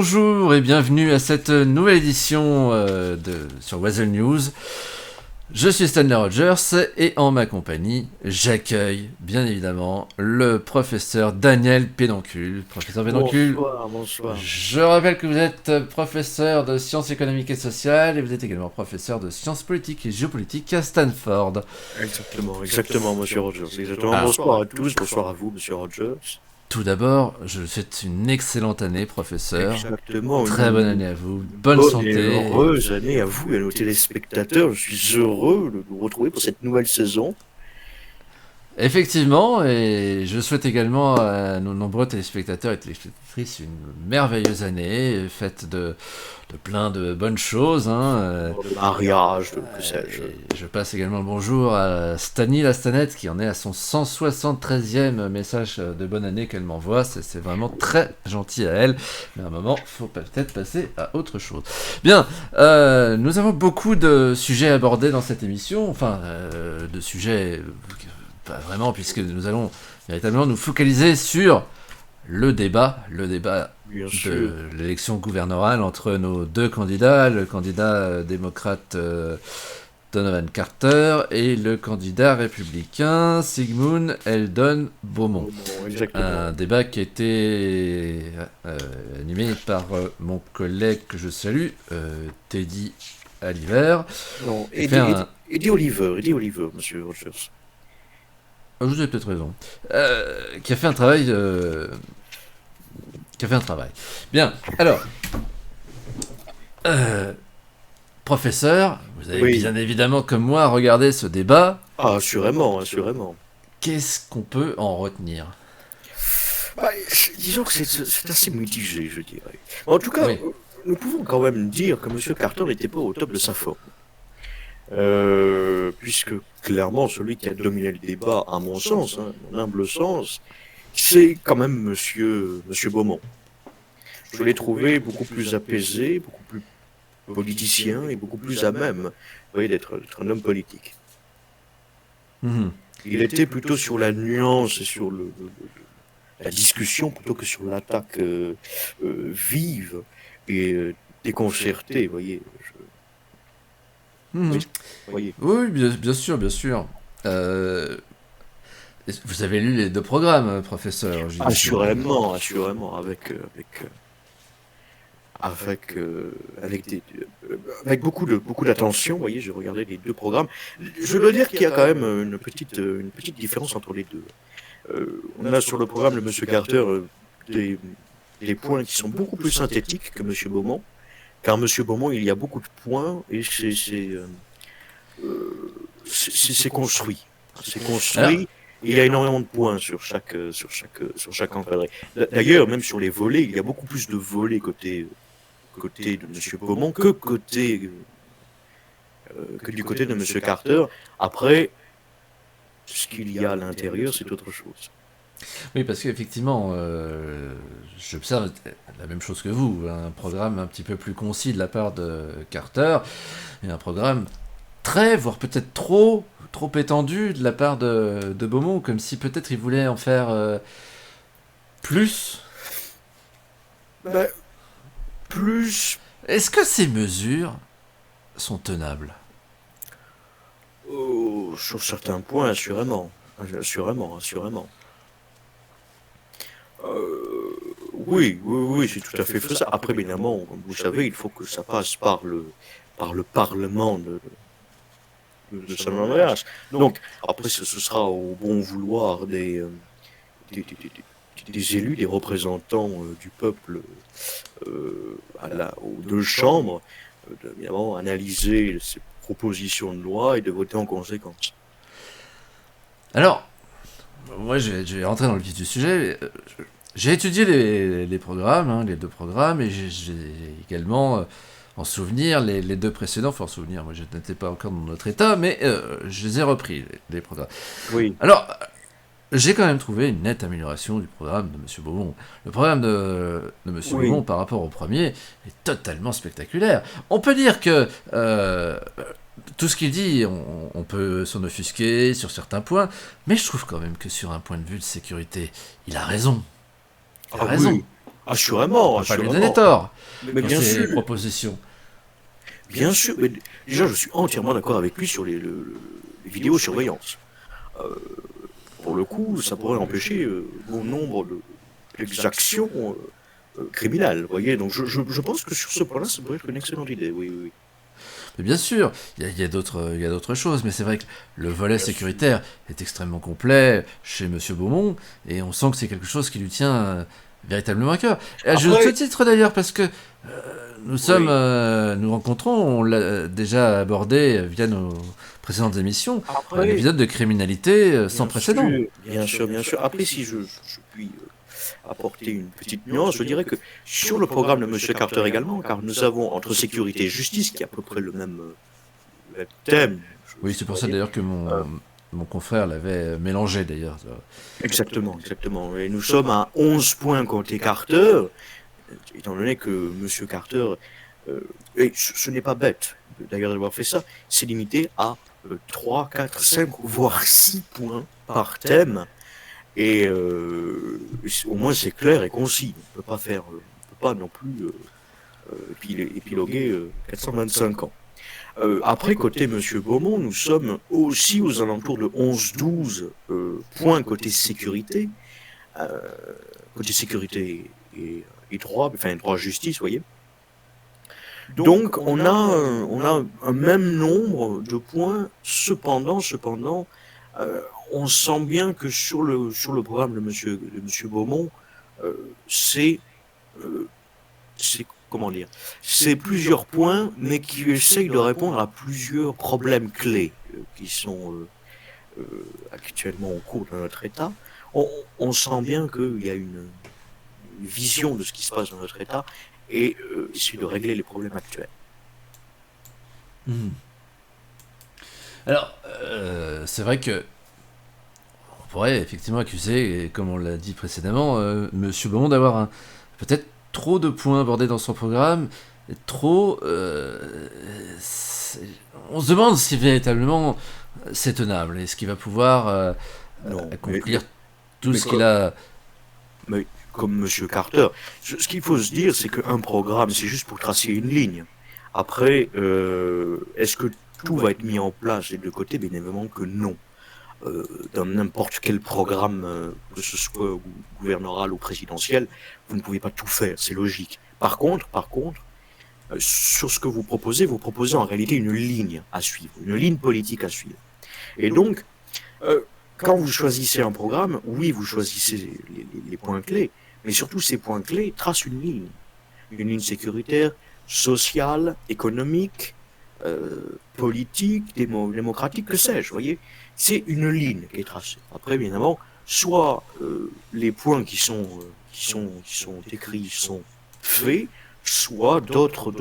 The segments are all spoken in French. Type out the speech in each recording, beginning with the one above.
Bonjour et bienvenue à cette nouvelle édition sur Wazel News. Je suis Stanley Rogers et en ma compagnie, j'accueille bien évidemment le professeur Daniel Pédoncule. Professeur Pédoncule, Bonsoir. je rappelle que vous êtes professeur de sciences économiques et sociales et vous êtes également professeur de sciences politiques et géopolitiques à Stanford. Exactement, monsieur Rogers. Exactement. Bonsoir à tous, bonsoir à vous, monsieur Rogers. Tout d'abord, je vous souhaite une excellente année, professeur. Exactement. Très bonne année à vous, bonne santé. Et heureuse année à vous et à nos téléspectateurs. Je suis heureux de vous retrouver pour cette nouvelle saison. Effectivement, et je souhaite également à nos nombreux téléspectateurs et téléspectatrices une merveilleuse année, faite de plein de bonnes choses. De mariage, que sais-je. Je passe également le bonjour à Stani la Stanette, qui en est à son 173e message de bonne année qu'elle m'envoie. C'est vraiment très gentil à elle, mais à un moment, il faut peut-être passer à autre chose. Bien, nous avons beaucoup de sujets abordés dans cette émission, de sujets... Pas vraiment, puisque nous allons véritablement nous focaliser sur le débat de l'élection gouverneurale entre nos deux candidats, le candidat démocrate Donovan Carter et le candidat républicain Sigmund Eldon Beaumont. Un débat qui a été animé par mon collègue que je salue, Teddy Aliver. Non, Eddie Oliver, monsieur Rogers. Vous avez peut-être raison. Qui a fait un travail. Bien. Alors, professeur, vous avez bien évidemment comme moi regardé ce débat. Ah, assurément. Qu'est-ce qu'on peut en retenir ? Disons que c'est assez mitigé, je dirais. En tout cas, nous pouvons quand même dire que monsieur Carter n'était pas au top de sa forme. Puisque clairement celui qui a dominé le débat, à mon sens, mon humble sens, c'est quand même monsieur Beaumont. Je l'ai trouvé beaucoup plus apaisé, beaucoup plus politicien et beaucoup plus à même, d'être un homme politique. Il était plutôt sur la nuance et sur la discussion plutôt que sur l'attaque vive et déconcertée, voyez. Oui, bien sûr. Vous avez lu les deux programmes, professeur ? Assurément, avec beaucoup d'attention. Voyez, j'ai regardé les deux programmes. Je dois dire qu'il y a quand même une petite différence entre les deux. On a sur le programme de M. Carter des points qui sont beaucoup plus synthétiques que M. Beaumont. Car M. Beaumont, il y a beaucoup de points et c'est construit. C'est construit. Il y a énormément de points sur chaque encadré. D'ailleurs, même sur les volets, il y a beaucoup plus de volets côté de M. Beaumont que du côté de M. Carter. Après, ce qu'il y a à l'intérieur, c'est autre chose. Oui, parce qu'effectivement, j'observe la même chose que vous, un programme un petit peu plus concis de la part de Carter, et un programme très, voire peut-être trop étendu de la part de Beaumont, comme si peut-être il voulait en faire plus. Plus. Est-ce que ces mesures sont tenables ? Sur certains points, assurément. Oui, c'est tout à fait faisable. Après, évidemment, comme vous savez, il faut que ça passe par le Parlement de San Andreas. Donc, après, ce sera au bon vouloir des élus, des représentants du peuple aux deux chambres, évidemment, analyser ces propositions de loi et de voter en conséquence. Alors, moi, je vais rentrer dans le vif du sujet. J'ai étudié les programmes, les deux programmes, et j'ai également en souvenir les deux précédents. Enfin, en souvenir, moi je n'étais pas encore dans notre état, mais je les ai repris, les programmes. Oui. Alors, j'ai quand même trouvé une nette amélioration du programme de M. Beaumont. Le programme de M. Beaumont par rapport au premier est totalement spectaculaire. On peut dire que tout ce qu'il dit, on peut s'en offusquer sur certains points, mais je trouve quand même que sur un point de vue de sécurité, il a raison. Il a raison. Assurément, On va pas lui assurément. donner tort Mais dans bien ses sûr, propositions. bien sûr. Mais déjà, je suis entièrement d'accord avec lui sur les vidéosurveillances. Euh, pour le coup, ça pourrait empêcher bon nombre d'exactions criminelles. Vous voyez, donc je pense que sur ce point-là, ça pourrait être une excellente idée. Oui, oui, oui. Mais bien sûr, il y a d'autres choses, mais c'est vrai que le volet Bien sûr. sécuritaire est extrêmement complet chez Monsieur Beaumont, et on sent que c'est quelque chose qui lui tient véritablement à cœur. Et à juste Après, titre d'ailleurs, parce que oui. nous rencontrons, on l'a déjà abordé via nos précédentes émissions, un Après, épisode de criminalité sans bien précédent. sûr, bien sûr, bien sûr. Après, si je puis apporter une petite nuance, je dirais que sur le programme de Monsieur Carter également, car nous avons entre sécurité et justice, qui est à peu près le même thème, Oui, c'est je pour dois ça dire. d'ailleurs que Euh, mon confrère l'avait mélangé d'ailleurs. exactement, exactement. Et nous sommes à 11 points côté Carter, étant donné que Monsieur Carter, et ce n'est pas bête d'ailleurs d'avoir fait ça, c'est limité à 3, 4, 5, voire 6 points par thème. Et au moins c'est clair et concis. On peut pas faire, on peut pas non plus épiloguer 425 ans. Après, côté Monsieur Beaumont, nous sommes aussi aux alentours de 11-12 points euh, côté sécurité et droit, enfin droit justice, vous voyez. Donc on a un même nombre de points. Cependant, euh, on sent bien que sur le programme de Monsieur Beaumont, c'est euh, c'est comment dire, c'est plusieurs points, mais qui essayent de répondre à plusieurs problèmes clés qui sont actuellement en cours dans notre État. On sent bien qu'il y a une vision de ce qui se passe dans notre État et essayer de régler les problèmes actuels. Hmm. Alors, c'est vrai que on pourrait effectivement accuser, et comme on l'a dit précédemment, Monsieur Beaumont d'avoir peut-être trop de points abordés dans son programme, et trop. On se demande si véritablement c'est tenable, est-ce qu'il va pouvoir Non, accomplir tout mais, ce qu'il a. mais comme Monsieur Carter, ce qu'il faut se dire, c'est qu'un programme, c'est juste pour tracer une ligne. Après, est-ce que tout va être mis en place des deux côtés? Bien évidemment que non. Dans n'importe quel programme, que ce soit gouverneral ou présidentiel, vous ne pouvez pas tout faire, c'est logique. Par contre, sur ce que vous proposez en réalité une ligne à suivre, une ligne politique à suivre. Et donc, euh, quand vous choisissez un programme, oui, vous choisissez les points clés, mais surtout ces points clés tracent une ligne sécuritaire, sociale, économique, politique, démocratique, que sais-je, vous voyez. C'est une ligne qui est tracée. Après, évidemment, soit les points qui sont écrits sont faits, soit d'autres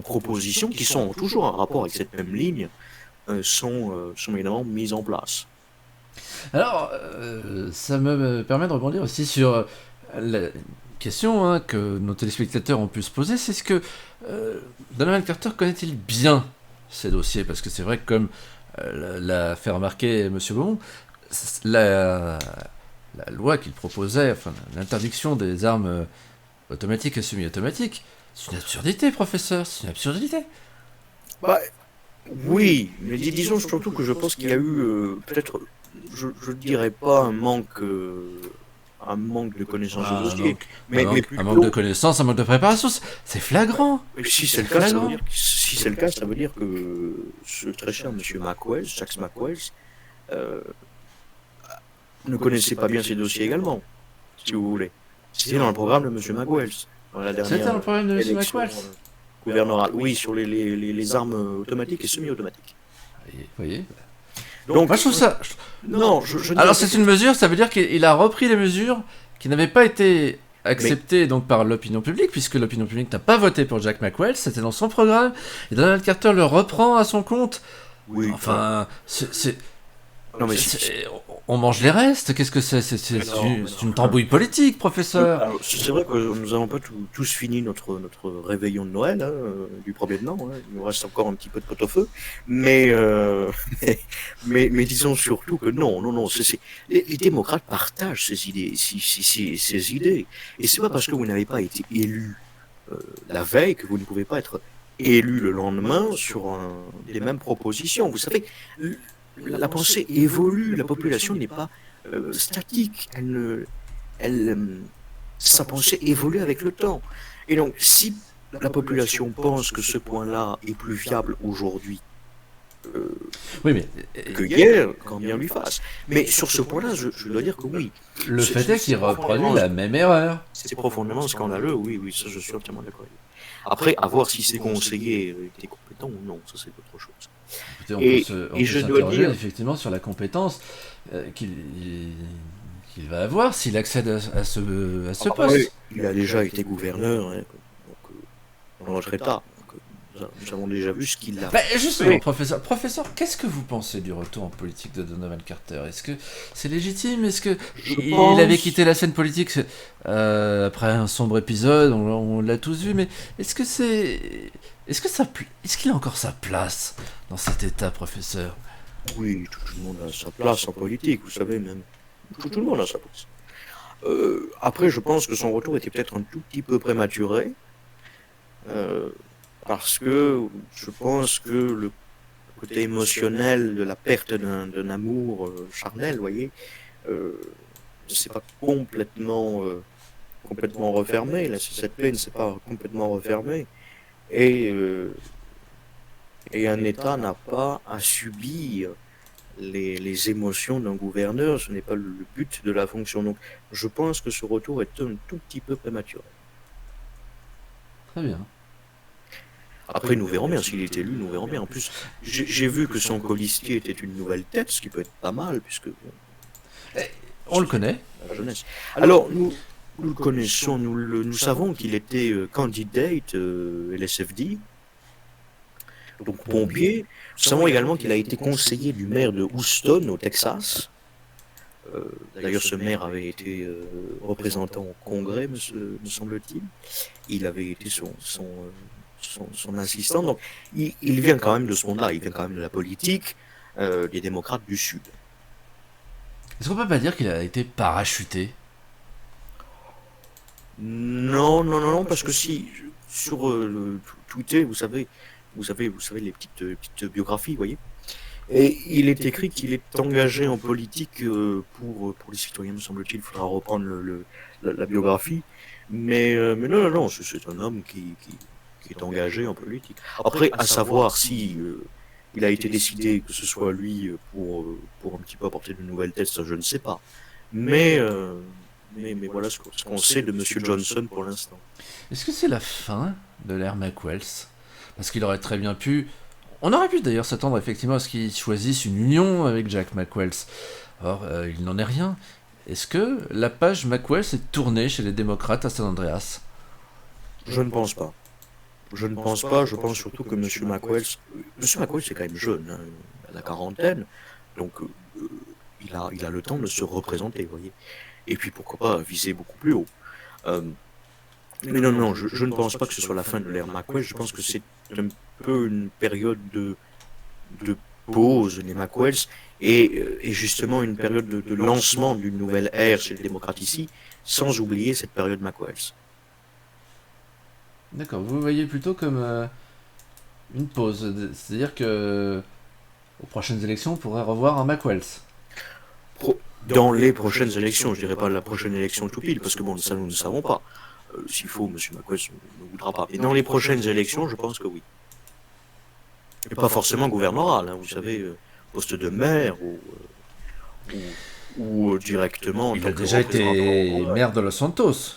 propositions qui sont toujours en rapport avec cette même ligne sont évidemment mises en place. Alors, ça me permet de rebondir aussi sur la question que nos téléspectateurs ont pu se poser, c'est ce que Donald Carter connaît-il bien ces dossiers? Parce que c'est vrai que comme l'a fait remarquer Monsieur Beaumont, la, la loi qu'il proposait, enfin l'interdiction des armes automatiques et semi-automatiques, c'est une absurdité, professeur, c'est une absurdité. Bah, oui, mais disons surtout que je pense qu'il y a eu peut-être, je ne dirais pas un manque de connaissances du Ah, dossier, mais un manque de plutôt, connaissances, un manque de préparation, c'est flagrant, si c'est le c'est cas, ça veut flagrant. dire, si c'est le cas, ça veut dire que ce très cher Monsieur McWells, Jacques McWells, euh, ne connaissait pas bien ces dossiers également, si vous voulez. C'était dans le programme de Monsieur McWells, dans la C'était dernière le problème de M. élection McWells. gouverneurale. Oui, sur les armes automatiques et semi-automatiques. Vous voyez. Donc, Moi je trouve ça. non, je Alors dirais c'est pas une mesure, ça veut dire qu'il a repris les mesures qui n'avaient pas été mais acceptées donc par l'opinion publique, puisque l'opinion publique n'a pas voté pour Jack McWells, c'était dans son programme, et Donald Carter le reprend à son compte. oui, Enfin, Non, mais On mange les restes. Qu'est-ce que c'est? C'est une tambouille politique, professeur. Alors, c'est vrai que nous n'avons pas tous fini notre réveillon de Noël, hein, du premier de l'an. Hein. Il nous reste encore un petit peu de pot-au-feu. Mais, mais disons surtout que non. Les démocrates partagent ces idées. Ces idées. Et c'est pas parce que vous n'avez pas été élu la veille que vous ne pouvez pas être élu le lendemain sur les mêmes propositions. Vous savez, la pensée évolue, la population n'est pas statique, sa pensée évolue avec le temps. Et donc, si la population pense que ce point-là est plus viable aujourd'hui que hier, quand bien lui fasse. Mais sur ce point-là, je dois dire que oui. Le fait est qu'il reproduit la même erreur. C'est profondément scandaleux, oui, ça je suis entièrement d'accord. Après, à voir si ses conseillers étaient compétents ou non, ça c'est autre chose. Écoutez, on peut s'interroger effectivement sur la compétence qu'il va avoir s'il accède à ce poste. Il a déjà été gouverneur, hein, donc, dans notre État. Nous avons déjà vu ce qu'il a fait. Justement, professeur, qu'est-ce que vous pensez du retour en politique de Donovan Carter? Est-ce que c'est légitime? Est-ce que il avait quitté la scène politique après un sombre épisode? On l'a tous vu, mais est-ce qu'il a encore sa place dans cet État, professeur? Oui, tout le monde a sa place en politique, vous savez, même. Tout le monde a sa place. Après, je pense que son retour était peut-être un tout petit peu prématuré. Parce que je pense que le côté émotionnel de la perte d'un amour charnel, vous voyez, c'est pas complètement refermé. Cette plaie ne s'est pas complètement refermée. Et un État n'a pas à subir les émotions d'un gouverneur. Ce n'est pas le but de la fonction. Donc, je pense que ce retour est un tout petit peu prématuré. Très bien. Après, nous verrons bien. S'il est élu, nous verrons bien. En plus, j'ai vu que son colistier était une nouvelle tête, ce qui peut être pas mal, puisque... On le connaît. La jeunesse. Alors, nous le connaissons, nous savons qu'il était candidate LSFD, donc pompier. Nous savons également qu'il a été conseiller du maire de Houston, au Texas. D'ailleurs, ce maire avait été représentant au Congrès, me semble-t-il. Il avait été son assistant. Donc, il vient quand même de ce monde-là, il vient quand même de la politique des démocrates du Sud. Est-ce qu'on peut pas dire qu'il a été parachuté? Non, parce que si, sur le Twitter, vous savez les petites biographies, vous voyez. Et il est écrit qu'il est engagé en politique pour les citoyens, me semble-t-il. Il faudra reprendre la biographie. Mais non, c'est un homme qui est engagé en politique. Après, à savoir si il a été décidé que ce soit lui pour un petit peu apporter de nouvelles tests, je ne sais pas. Mais voilà ce qu'on sait de M. Johnson pour l'instant. Est-ce que c'est la fin de l'ère McWells? Parce qu'il aurait très bien pu... On aurait pu d'ailleurs s'attendre effectivement à ce qu'il choisisse une union avec Jack McWells. Or, il n'en est rien. Est-ce que la page McWells est tournée chez les démocrates à San Andreas? Je ne pense pas. Je pense surtout que M. McWells... M. McWells est quand même jeune, hein, à la quarantaine, donc il a le temps de se représenter, vous voyez. Et puis pourquoi pas viser beaucoup plus haut. Mais non, je ne pense pas que ce soit la fin de l'ère McWells. Je pense que c'est un peu une période de pause des McWells et justement une période de lancement d'une nouvelle ère chez les démocrates ici, sans oublier cette période McWells. D'accord, vous voyez plutôt comme une pause. C'est-à-dire que aux prochaines élections, on pourrait revoir un McWells. Dans les prochaines élections, je dirais pas la prochaine élection tout pile, parce que bon, ça nous ne savons pas. S'il faut, M. McWells ne voudra pas. Mais dans les prochaines élections, je pense que oui. Et pas forcément gouverneral, hein, vous savez, poste de maire ou directement... Il a déjà été maire de Los Santos.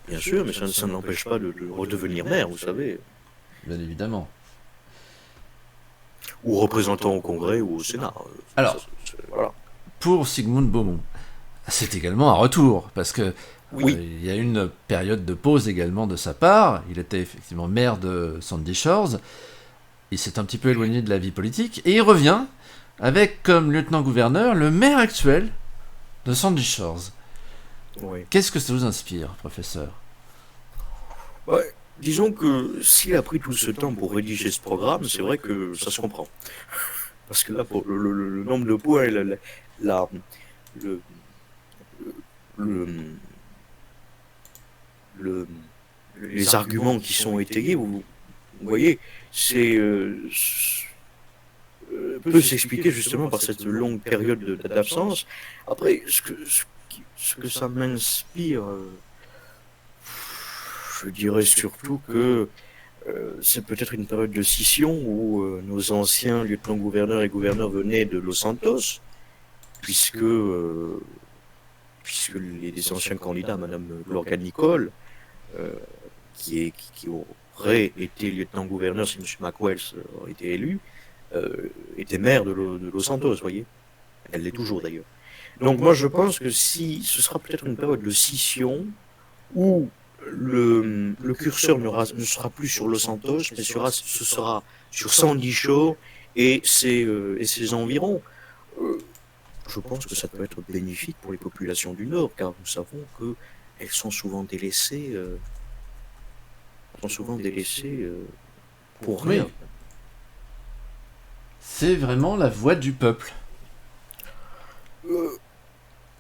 Bien sûr, mais ça ne l'empêche pas de redevenir maire, vous savez. Bien évidemment. Ou représentant au Congrès ou au Sénat. Alors, voilà. Pour Sigmund Beaumont, c'est également un retour, parce que oui. Il y a une période de pause également de sa part. Il était effectivement maire de Sandy Shores. Il s'est un petit peu éloigné de la vie politique, et il revient avec comme lieutenant-gouverneur le maire actuel de Sandy Shores. Oui. Qu'est-ce que ça vous inspire, professeur? Ouais, disons que s'il a pris tout ce temps pour rédiger ce programme, c'est vrai que ça se comprend. Parce que là, pour le nombre de points, et la- le, le, le- les arguments qui sont étayés, vous voyez, peut s'expliquer justement par cette longue période d'absence. Après, ce que ça m'inspire, je dirais surtout que c'est peut-être une période de scission où nos anciens lieutenants-gouverneurs et gouverneurs venaient de Los Santos, puisque, puisque les anciens candidats, Madame Lorgan Nicole, euh, qui aurait été lieutenant-gouverneur si M. McWells aurait été élu, était maire de Los Santos, vous voyez. Elle l'est toujours d'ailleurs. Donc moi je pense que si ce sera peut-être une période de scission où le curseur ne sera plus sur Los Santos, mais ce sera sur Sandy Shore et ses environs. Je pense que ça peut être bénéfique pour les populations du Nord, car nous savons qu'elles sont souvent délaissées, pour rien. Oui. C'est vraiment la voix du peuple.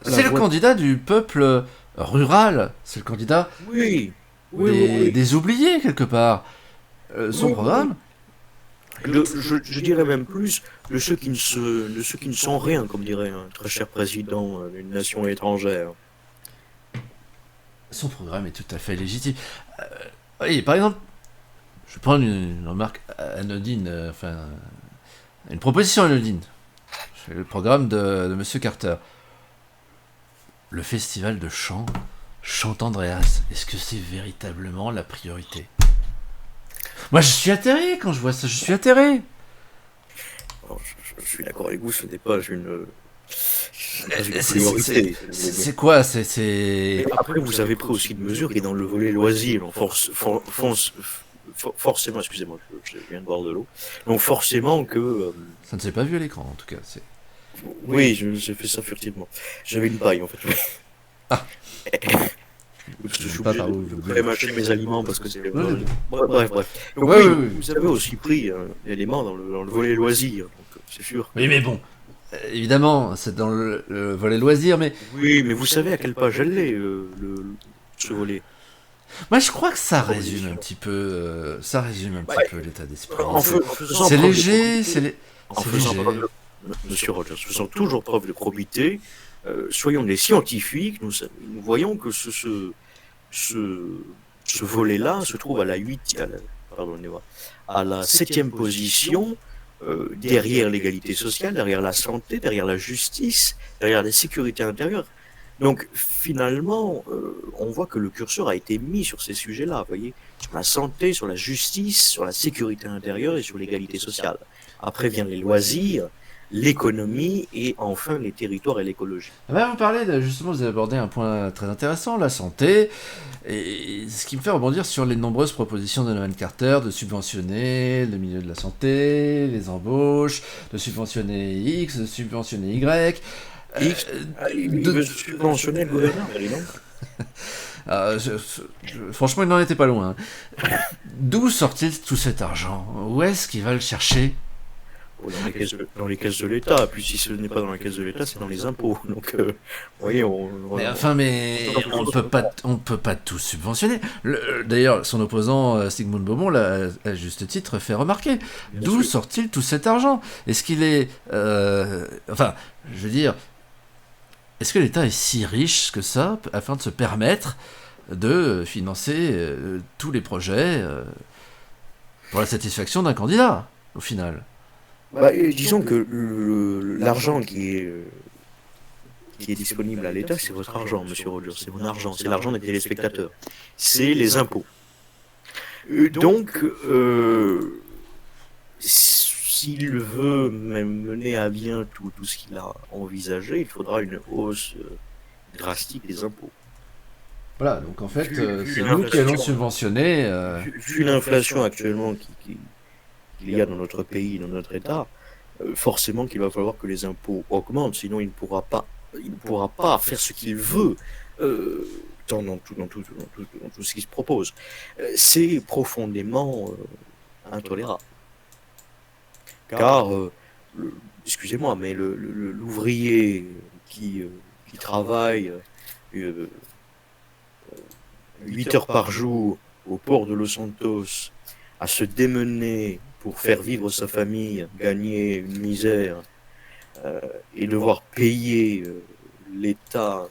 C'est le candidat du peuple rural. C'est le candidat des oubliés, quelque part. Son programme... Je dirais même plus de ceux qui ne sont rien, comme dirait un très cher président d'une nation étrangère. Son programme est tout à fait légitime. Oui, par exemple, je vais prendre une remarque anodine, une proposition anodine. C'est le programme de M. Carter. Le festival de chant, Chant Andreas, est-ce que c'est véritablement la priorité? Moi, je suis atterré quand je vois ça, je suis atterré. Alors, je suis d'accord avec vous, ce n'est pas une priorité. C'est quoi? C'est... Après, vous avez pris aussi une mesure qui est dans le volet loisir. Forcément, excusez-moi, je viens de boire de l'eau. Donc forcément que... Ça ne s'est pas vu à l'écran, en tout cas. Oui, j'ai fait ça furtivement. J'avais une paille, en fait. Ah. Je suis obligé de mâcher mes aliments parce que c'est... Bref. Donc vous avez aussi pris un élément dans le volet loisir, donc c'est sûr. Oui, mais bon, évidemment, c'est dans le volet loisir, mais... Oui, mais vous savez à quelle page elle est, ce volet? Moi, je crois que ça résume un petit peu, l'état d'esprit. C'est léger, Monsieur Rogers, faisons toujours preuve de probité. Soyons des scientifiques. Nous voyons que ce volet-là se trouve à la 7e position, derrière l'égalité sociale, derrière la santé, derrière la justice, derrière la sécurité intérieure. Donc finalement, on voit que le curseur a été mis sur ces sujets-là, vous voyez, sur la santé, sur la justice, sur la sécurité intérieure et sur l'égalité sociale. Après viennent les loisirs, l'économie et enfin les territoires et l'écologie. Vous parlez justement, vous avez abordé un point très intéressant, la santé, et ce qui me fait rebondir sur les nombreuses propositions de Nolan Carter de subventionner le milieu de la santé, les embauches, de subventionner X, de subventionner Y. De subventionner le gouvernement, non? Franchement, il n'en était pas loin. D'où sort-il tout cet argent? Où est-ce qu'il va le chercher? Dans les caisses de l'État. Puis si ce n'est pas dans les caisses de l'État, c'est dans les impôts. Donc, vous voyez, on ne peut pas tout subventionner. D'ailleurs, son opposant Sigmund Beaumont l'a à juste titre fait remarquer. D'où sort-il tout cet argent? Est-ce qu'il est, je veux dire, est-ce que l'État est si riche que ça afin de se permettre de financer tous les projets pour la satisfaction d'un candidat, au final? Disons que l'argent qui est disponible à l'État, c'est votre argent, monsieur Rogers, c'est mon argent, c'est l'argent des téléspectateurs, c'est les impôts. Donc, s'il veut même mener à bien tout ce qu'il a envisagé, il faudra une hausse drastique des impôts. Voilà, donc en fait, c'est nous qui allons subventionner... Vu l'inflation actuellement qu'il y a dans notre pays, dans notre État, forcément qu'il va falloir que les impôts augmentent, sinon il ne pourra pas faire ce qu'il veut dans tout ce qui se propose. C'est profondément intolérable. Car, excusez-moi, mais l'ouvrier qui travaille 8 heures par jour au port de Los Santos à se démener pour faire vivre sa famille, gagner une misère et devoir payer l'État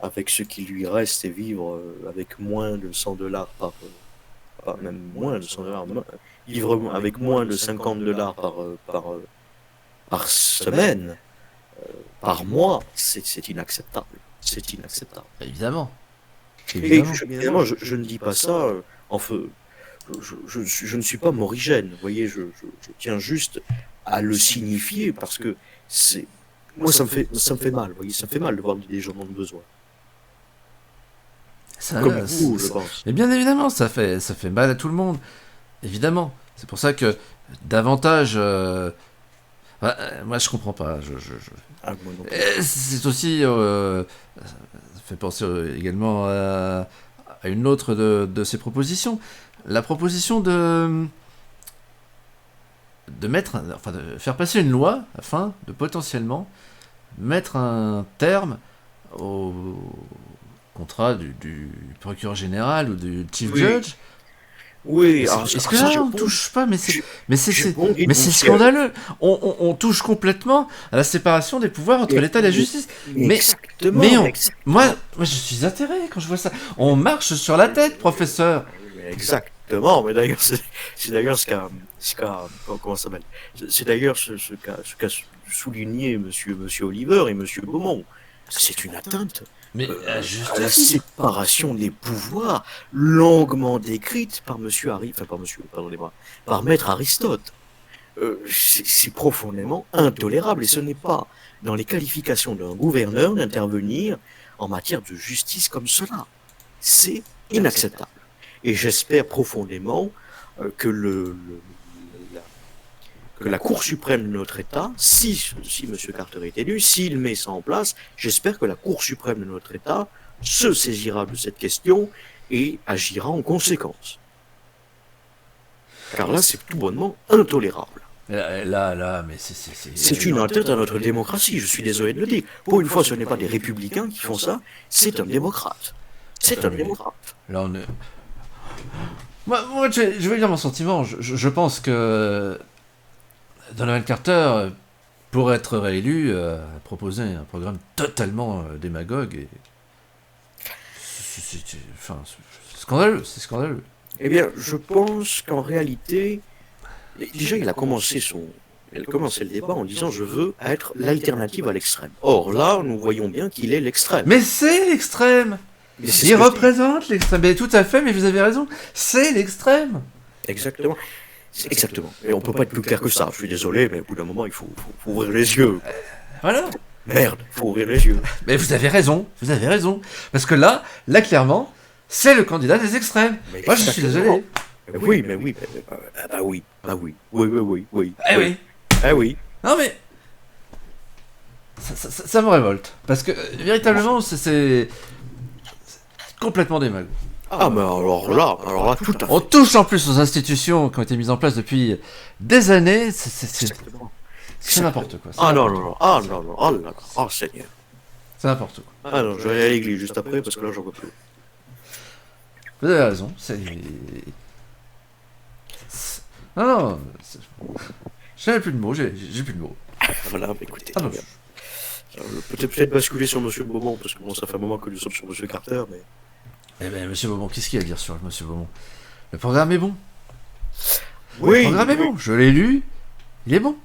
avec ce qui lui reste et vivre avec moins de 100 dollars même moins de 100 dollars, vivre avec moins de 50 dollars par semaine, par mois, c'est inacceptable. C'est inacceptable. Évidemment. Et évidemment, je ne dis pas ça en feu. Je ne suis pas morigène, vous voyez, je tiens juste à le signifier parce que moi ça me fait mal, vous voyez, ça me fait mal de voir des gens dans le besoin. Comme vous, je pense. Mais bien évidemment, ça fait mal à tout le monde, évidemment. C'est pour ça que davantage, moi je comprends pas. C'est aussi, ça fait penser également à une autre de ces propositions. La proposition de faire passer une loi afin de potentiellement mettre un terme au contrat du procureur général ou du chief judge. Oui, est-ce que là on touche pas, mais c'est scandaleux. On touche complètement à la séparation des pouvoirs entre l'État et la justice. Moi je suis atterré quand je vois ça. On marche sur la tête, professeur. Exactement, mais d'ailleurs c'est d'ailleurs ce qu'a comment ça s'appelle. C'est d'ailleurs ce qu'a souligné monsieur Oliver et monsieur Beaumont. C'est une atteinte à la séparation des pouvoirs longuement décrite par par maître Aristote. C'est profondément intolérable et ce n'est pas dans les qualifications d'un gouverneur d'intervenir en matière de justice comme cela. C'est inacceptable. Et j'espère profondément que la Cour suprême de notre État, si M. Carter est élu, s'il met ça en place, j'espère que la Cour suprême de notre État se saisira de cette question et agira en conséquence. Car là, c'est tout bonnement intolérable. Mais c'est une atteinte à notre démocratie, je suis désolé de le dire. Pour une fois, ce n'est pas des républicains qui font ça, c'est un démocrate. C'est un démocrate. Là, on est... Moi, je vais dire mon sentiment. Je pense que Donald Carter, pour être réélu, a proposé un programme totalement démagogue et c'est scandaleux. C'est scandaleux. Eh bien, je pense qu'en réalité, déjà, il a commencé le débat en disant « je veux être l'alternative à l'extrême ». Or là, nous voyons bien qu'il est l'extrême. Mais c'est l'extrême. Il représente l'extrême. Mais tout à fait, mais vous avez raison. C'est l'extrême. Exactement. Exactement. Et on peut pas être plus clair que ça. Je suis désolé, mais au bout d'un moment, il faut ouvrir les yeux. Voilà. Merde, il faut ouvrir les yeux. Mais vous avez raison. Parce que là, clairement, c'est le candidat des extrêmes. Mais moi, je suis désolé. Oui. Eh oui. Non, mais... Ça me révolte. Parce que, véritablement, c'est complètement démagogue. Ah, mais alors là, tout à fait. On touche en plus aux institutions qui ont été mises en place depuis des années. C'est n'importe quoi. Ah non, Seigneur. C'est n'importe quoi. Ah non, je vais aller à l'église juste après parce que là, j'en peux plus. Vous avez raison. Non. J'ai plus de mots. J'ai plus de mots. Voilà, mais écoutez. Peut-être basculer sur M. Beaumont parce que bon, ça fait un moment que nous sommes sur M. Carter, mais. Eh bien, M. Beaumont, qu'est-ce qu'il y a à dire sur M. Beaumont? Le programme est bon. Oui. Le programme est bon. Je l'ai lu. Il est bon.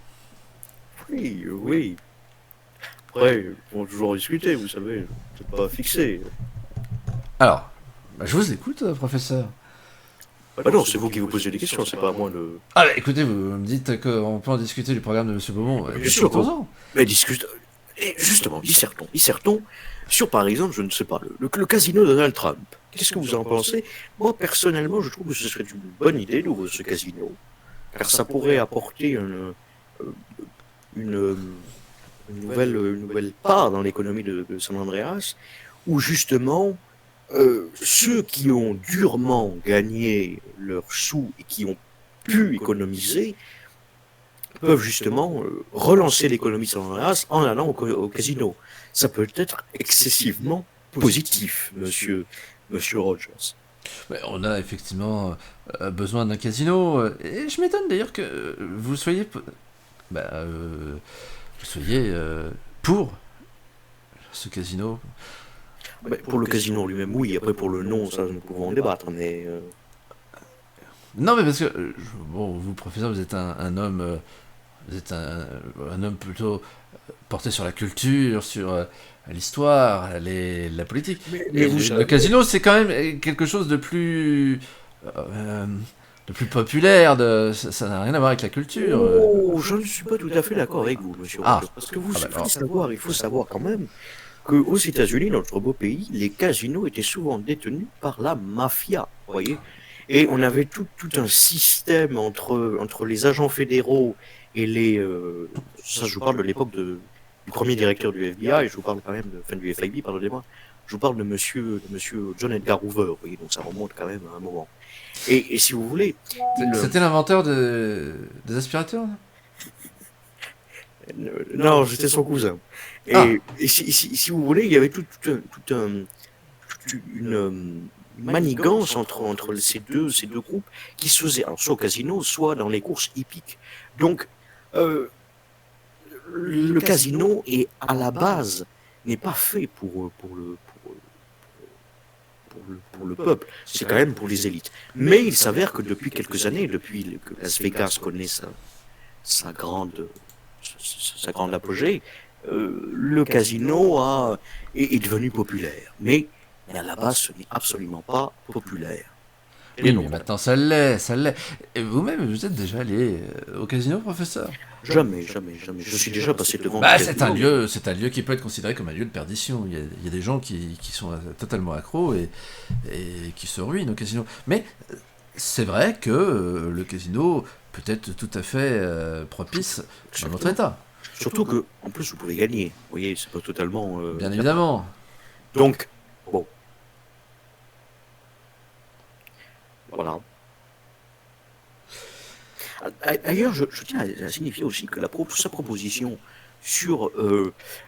Oui. Après, on peut toujours discuter, vous savez. C'est pas fixé. Alors, je vous écoute, professeur. Bah non, c'est vous qui vous posez des questions, c'est pas à moi de... Ah bah écoutez, vous me dites qu'on peut en discuter du programme de M. Beaumont. Bien sûr. Mais discutons. Et justement, dissertons sur, par exemple, je ne sais pas, le casino de Donald Trump. Qu'est-ce que vous en pensez? Moi, personnellement, je trouve que ce serait une bonne idée d'ouvrir ce casino, car ça pourrait apporter une, une nouvelle part dans l'économie de San Andreas, où justement ceux qui ont durement gagné leurs sous et qui ont pu économiser peuvent justement relancer l'économie de San Andreas en allant au casino. Ça peut être excessivement positif, monsieur Rogers. On a effectivement besoin d'un casino. Et je m'étonne d'ailleurs que vous soyez, vous soyez pour ce casino. Pour le casino lui-même, oui. Après, pour le nom, ça, nous pouvons en débattre. Mais Non, mais parce que bon, vous professeur, vous êtes un homme, vous êtes un homme plutôt porté sur la culture, sur l'histoire, la politique. mais Et vous le savez, casino, c'est quand même quelque chose de plus populaire. Ça n'a rien à voir avec la culture. oh, je ne suis pas tout à fait d'accord avec vous, monsieur Ah, Rogers. Parce que vous, ah bah alors. il faut savoir quand même qu'aux États-Unis, notre beau pays, les casinos étaient souvent détenus par la mafia, vous voyez. Et on avait tout un système entre les agents fédéraux et ça, je vous parle de l'époque du premier directeur du FBI, et je vous parle quand même du FIB, pardonnez-moi. Je vous parle de monsieur John Edgar Hoover, vous voyez, donc ça remonte quand même à un moment. Et si vous voulez, C'était l'inventeur des aspirateurs, non? non, j'étais son cousin. Ah, Et si vous voulez, il y avait une manigance entre ces deux groupes qui se faisaient, alors, soit au casino, soit dans les courses hippiques. Donc, euh, le casino est à la base n'est pas fait pour le peuple, c'est quand même pour les élites. Mais il s'avère que depuis quelques années, depuis que Las Vegas connaît sa grande, sa grande apogée, le casino est devenu populaire. Mais à la base, ce n'est absolument pas populaire. Et oui, non, mais maintenant ça l'est, ça l'est. Et vous-même, vous êtes déjà allé au casino, professeur? jamais, jamais, jamais. Je suis déjà passé devant Bah, le casino. c'est un lieu qui peut être considéré comme un lieu de perdition. Il y a des gens qui sont totalement accros et qui se ruinent au casino. Mais c'est vrai que le casino peut être tout à fait propice dans notre Surtout, état. surtout que, en plus, vous pouvez gagner. Vous voyez, c'est pas totalement. Bien évidemment. Donc, bon, voilà. D'ailleurs, je tiens à signifier aussi que sa proposition sur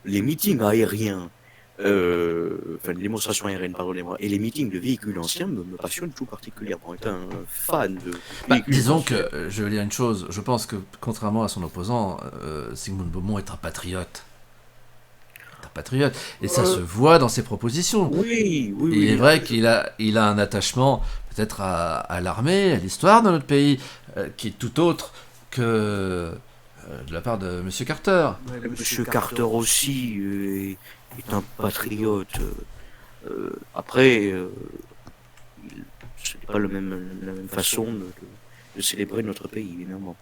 les meetings aériens, enfin les démonstrations aériennes, pardonnez-moi, et les meetings de véhicules anciens me passionne tout particulièrement. Étant un fan de Bah, véhicules disons que, anciens, je vais dire une chose, je pense que contrairement à son opposant, Sigmund Beaumont est un patriote. Un patriote. Et ça se euh, voit dans ses propositions. oui, oui, Il est oui. vrai il a un attachement peut-être à l'armée, à l'histoire de notre pays, qui est tout autre que de la part de Monsieur Carter. Monsieur Carter aussi est un patriote. Après, ce n'est pas la même façon de célébrer notre pays, évidemment.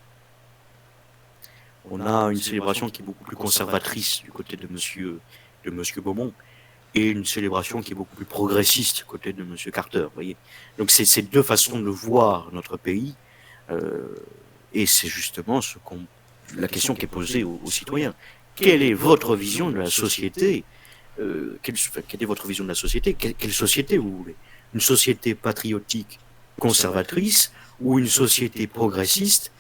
On a une célébration qui est beaucoup plus conservatrice du côté de monsieur Beaumont et une célébration qui est beaucoup plus progressiste du côté de monsieur Carter. Vous voyez. Donc c'est ces deux façons de voir notre pays euh, et c'est justement la question qui est posée aux citoyens. Quelle est votre vision de la société quelle est votre vision de la société quelle société vous voulez? Une société patriotique conservatrice ou une société progressiste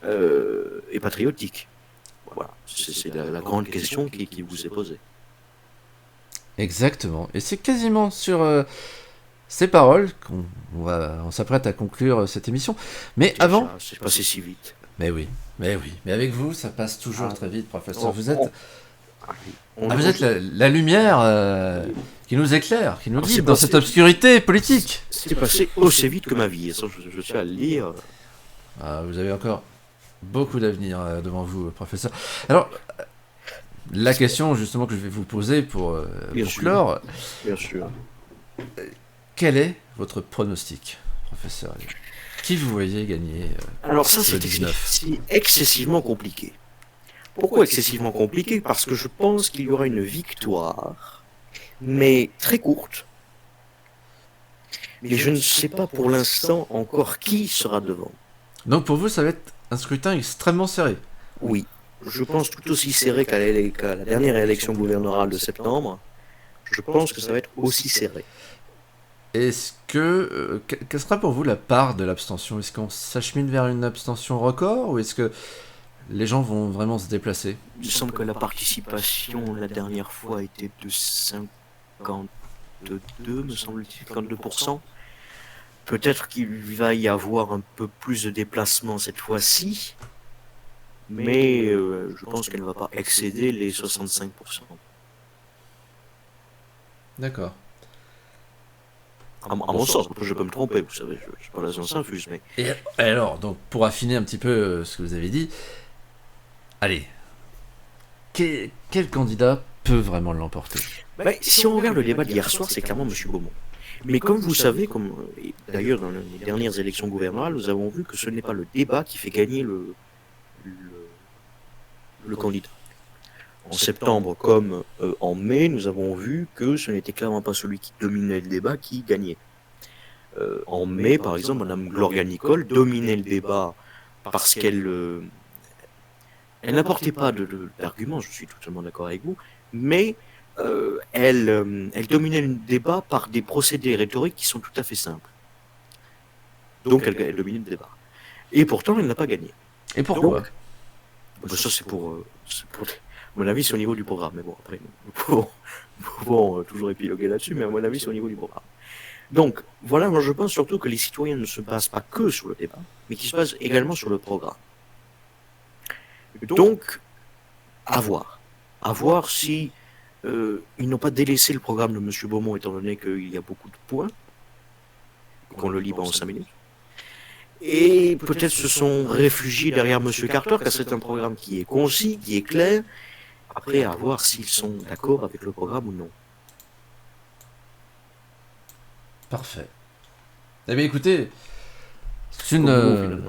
et patriotique? Voilà, c'est la grande question qui vous est posée. Exactement. Et c'est quasiment sur ces paroles on s'apprête à conclure cette émission. Mais avant, Déjà, c'est passé si vite. mais oui, mais oui, mais avec vous, ça passe toujours très vite, professeur. On, Vous êtes la lumière qui nous éclaire, qui nous Alors, c'est guide dans passé, cette obscurité politique. c'est passé aussi vite que ma vie. Ça, je tiens à le dire. Ah, vous avez encore beaucoup d'avenir devant vous, professeur. Alors, la question justement que je vais vous poser Bien pour sûr. clore, Bien sûr. quel est votre pronostic, professeur? Qui vous voyez gagner Alors ça, le 19? c'est excessivement compliqué. Pourquoi excessivement compliqué? Parce que je pense qu'il y aura une victoire, mais très courte. Mais je ne sais pas pour l'instant encore qui sera devant. Donc pour vous, ça va être un scrutin extrêmement serré. Oui, Je pense tout aussi serré qu'à la dernière élection gouvernementale de septembre. Je pense que ça va être aussi serré. Est-ce que... quelle sera pour vous la part de l'abstention? Est-ce qu'on s'achemine vers une abstention record ou est-ce que les gens vont vraiment se déplacer? Il me semble que la participation la dernière fois était de 52, me semble-t-il, 52%. Peut-être qu'il va y avoir un peu plus de déplacements cette fois-ci, mais je pense qu'elle ne va pas excéder les 65%. D'accord. À mon sens, je peux me tromper, vous savez, je ne suis pas la science infuse, mais... Et alors, donc, pour affiner un petit peu ce que vous avez dit, allez, quel candidat peut vraiment l'emporter? Si on regarde le débat d'hier soir, c'est clairement M. Beaumont. Mais comme vous savez, d'ailleurs dans les dernières élections gouvernementales, nous avons vu que ce n'est pas le débat qui fait gagner le candidat. En septembre comme en mai, nous avons vu que ce n'était clairement pas celui qui dominait le débat qui gagnait. En mai, par exemple, Mme Gloria Nicole dominait le débat parce qu'elle n'apportait pas d'arguments, je suis totalement d'accord avec vous, mais elle dominait le débat par des procédés rhétoriques qui sont tout à fait simples. Donc elle dominait le débat. Et pourtant, elle n'a pas gagné. Et pourquoi? Ça, c'est pour à mon avis, c'est au niveau du programme. Mais bon, après, nous pouvons toujours épiloguer là-dessus, mais à mon avis, c'est au niveau du programme. Donc, voilà, moi je pense surtout que les citoyens ne se basent pas que sur le débat, mais qu'ils se basent également sur le programme. Donc, à voir. À voir si ils n'ont pas délaissé le programme de M. Beaumont, étant donné qu'il y a beaucoup de points, qu'on le lit pas en 5 minutes. Et peut-être se sont réfugiés derrière M. Carter, car c'est un programme qui est concis, qui est clair. Après, à voir s'ils sont d'accord avec le programme ou non. Parfait. Eh bien, écoutez, c'est une...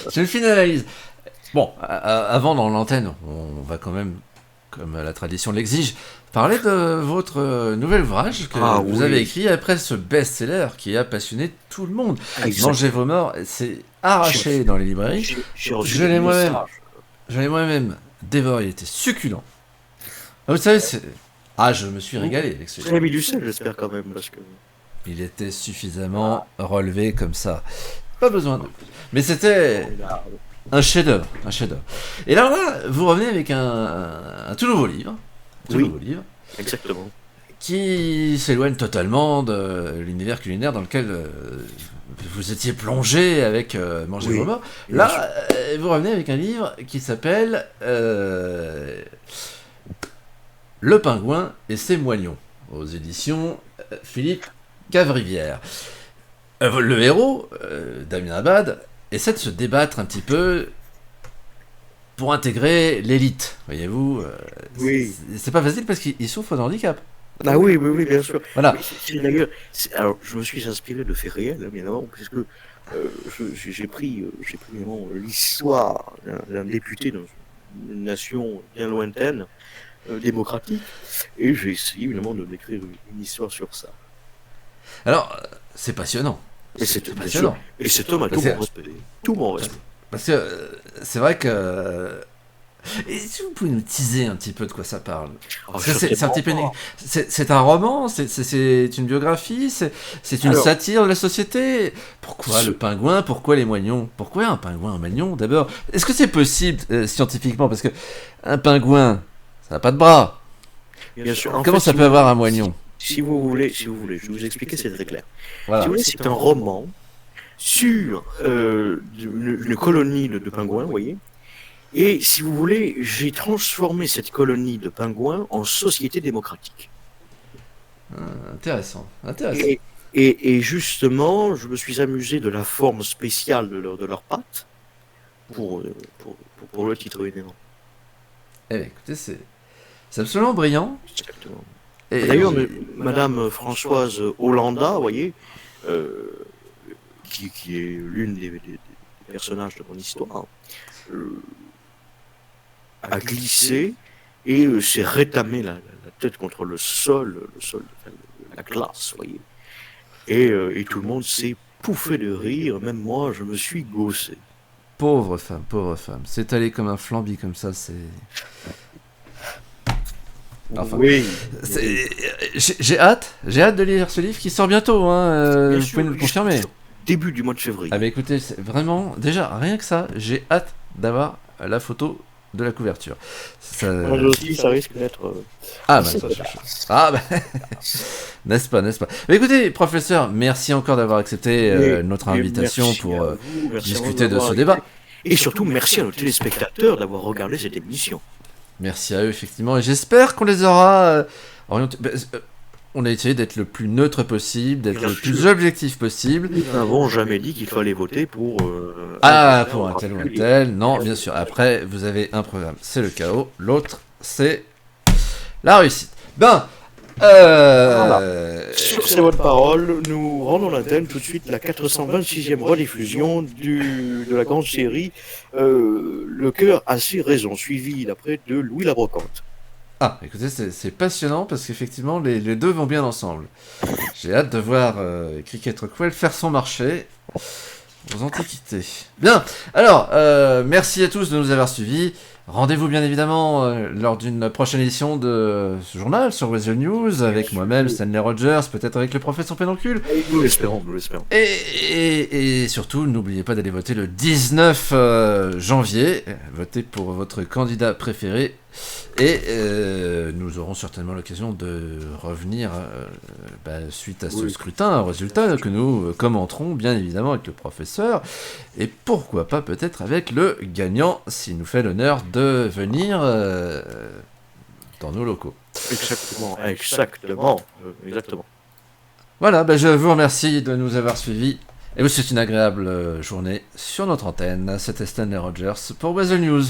c'est une fine analyse. Bon, avant dans l'antenne, on va quand même, comme la tradition l'exige, parler de votre nouvel ouvrage que vous avez écrit après ce best-seller qui a passionné tout le monde. Mangez vos morts, c'est arraché dans les librairies. Je l'ai moi-même dévoré, il était succulent. Vous savez, je me suis régalé avec ce livre. Vous avez mis du sel, j'espère quand même, parce que... Il était suffisamment relevé comme ça. Pas besoin de... Mais c'était un chef-d'œuvre, un chef-d'œuvre. Et là, vous revenez avec un tout nouveau livre. Nouveau livre. Exactement. Qui s'éloigne totalement de l'univers culinaire dans lequel vous étiez plongé avec Manger vos morts. Là, vous revenez avec un livre qui s'appelle Le Pingouin et ses moignons, aux éditions Philippe Cavrivière. Le héros, Damien Abad, essaie de se débattre un petit peu pour intégrer l'élite. Voyez-vous, c'est pas facile parce qu'il souffre de handicap. Ah oui, bien sûr. Voilà. D'ailleurs, alors, je me suis inspiré de faits réels, bien avant, parce que j'ai pris l'histoire d'un député dans une nation bien lointaine, démocratique, et j'ai essayé évidemment de m'écrire une histoire sur ça. Alors, c'est passionnant. Et c'est passionnant. Et cet homme a tout mon respect. Tout mon respect. Parce que c'est vrai que... Et si vous pouvez nous teaser un petit peu de quoi ça parle? Parce que c'est un petit peu... C'est un roman, c'est une biographie, c'est une satire de la société. Pourquoi le pingouin? Pourquoi les moignons? Pourquoi un pingouin, un moignon d'abord? Est-ce que c'est possible scientifiquement? Parce que un pingouin, ça n'a pas de bras. Bien sûr. Comment ça peut avoir un moignon? Si vous voulez, je vais vous expliquer, c'est très clair. Voilà. Si vous voulez, c'est un roman sur une colonie de pingouins, vous voyez. Et si vous voulez, j'ai transformé cette colonie de pingouins en société démocratique. Intéressant. Et justement, je me suis amusé de la forme spéciale de leurs pattes pour le titre évidemment. Eh bien, écoutez, c'est absolument brillant. Exactement. D'ailleurs, Madame Françoise Hollanda, vous voyez, qui est l'une des personnages de mon histoire, a glissé et s'est rétamé la tête contre le sol, la glace, vous voyez. Et tout le monde s'est pouffé de rire, même moi, je me suis gaussé. Pauvre femme, pauvre femme. S'étaler comme un flambi comme ça, c'est... Enfin, oui. j'ai hâte de lire ce livre qui sort bientôt, hein, Bien vous sûr, pouvez nous le confirmer. Début du mois de février. Ah bah écoutez, c'est vraiment, déjà, rien que ça, j'ai hâte d'avoir la photo de la couverture. Ça... Moi aussi, ça risque d'être... Ah bah, ah bah, n'est-ce pas. Mais écoutez, professeur, merci encore d'avoir accepté notre invitation pour discuter de ce débat. Et surtout, merci à nos téléspectateurs d'avoir regardé cette émission. Merci à eux, effectivement, et j'espère qu'on les aura orientés... on a essayé d'être le plus neutre possible, d'être le plus objectif possible. Nous n'avons jamais dit qu'il fallait voter pour... pour un tel ou un tel. Non, bien sûr. Après, vous avez un programme, c'est le chaos. L'autre, c'est la réussite. Ben, sur ces bonnes paroles, nous rendons l'antenne tout de suite la 426e rediffusion de la grande série Le cœur a ses raisons, suivie d'après de Louis Labrocante. Ah, écoutez, c'est passionnant parce qu'effectivement, les deux vont bien ensemble. J'ai hâte de voir Cricket Rockwell faire son marché aux Antiquités. Bien, alors, merci à tous de nous avoir suivis. Rendez-vous bien évidemment lors d'une prochaine édition de ce journal sur Weasel News, avec moi-même, Stanley Rogers, peut-être avec le professeur Pédoncule. Nous l'espérons. Et surtout, n'oubliez pas d'aller voter le 19 janvier. Votez pour votre candidat préféré. Et nous aurons certainement l'occasion de revenir suite à ce scrutin, un résultat que nous commenterons bien évidemment avec le professeur. Et pourquoi pas peut-être avec le gagnant, s'il nous fait l'honneur de venir dans nos locaux. Exactement. Voilà, je vous remercie de nous avoir suivis. Et vous souhaite une agréable journée sur notre antenne. C'était Stanley Rogers pour Weasel News.